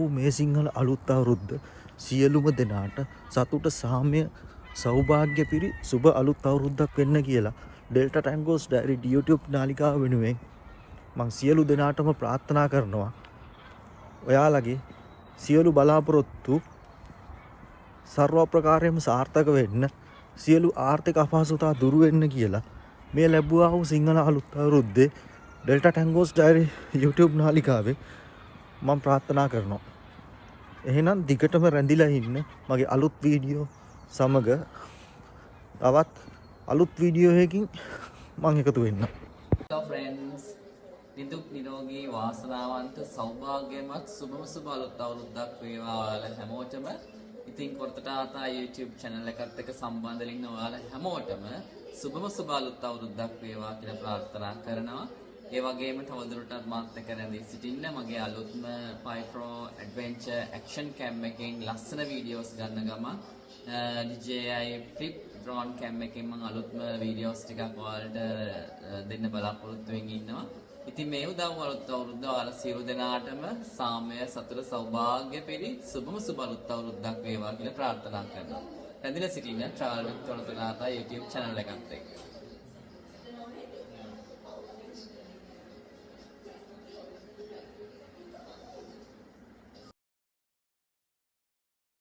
වූ මේ සිංහල අලුත් අවුරුද්ද සියලුම දෙනාට සතුට සාමය සෞභාග්‍ය පිරි සුබ අලුත් අවුරුද්දක් වෙන්න කියලා ඩෙල්ටා ටැංගෝස් ඩයරි YouTube නාලිකාව වෙනුවෙන් මං සියලු දෙනාටම ප්‍රාර්ථනා කරනවා. ඔයාලගේ සියලු බලාපොරොත්තු සර්ව ප්‍රකාරයෙන්ම සාර්ථක වෙන්න, සියලු ආර්ථික අපහසුතා දුරු වෙන්න කියලා මේ ලැබුවා වූ සිංහල අලුත් අවුරුද්දේ ඩෙල්ටා ටැංගෝස් ඩයරි YouTube නාලිකාවේ මම ප්‍රාර්ථනා කරනවා. එහෙනම් දිගටම රැඳිලා ඉන්න මගේ අලුත් වීඩියෝ සමග තවත් අලුත් වීඩියෝ එකකින් මම එකතු වෙන්නම්. Hello friends. නිදුක් නිරෝගී වාසනාවන්ත සෞභාග්‍යමත් සුබ අලුත් අවුරුද්දක් වේවා ඔයාලා හැමෝටම. ඉතින් කොරතට ආතා YouTube channel එකත් එක්ක සම්බන්ධ වෙන්න ඔයාලා හැමෝටම සුබ අලුත් අවුරුද්දක් වේවා කියලා ප්‍රාර්ථනා කරනවා. ඒ වගේම තවදුරටත් මාත් එක්ක රැඳී සිටින්න මගේ අලුත්ම Pypro Adventure Action Cam එකෙන් ලස්සන වීඩියෝස් ගන්න ගමන් DJI Flip drone cam එකෙන් මම අලුත්ම වීඩියෝස් ටිකක් ඔයාලට දෙන්න බලාපොරොත්තු වෙමින් ඉන්නවා. ඉතින් මේ උදව් අලුත් අවුරුද්ද ඔයාලා සියලු දෙනාටම සාමය සතුට සෞභාග්‍ය පිරි සුබ අලුත් අවුරුද්දක් වේවා කියලා ප්‍රාර්ථනා කරනවා. රැඳිලා සිටින්න Travel with Tolotolata YouTube channel එකත් එක්ක.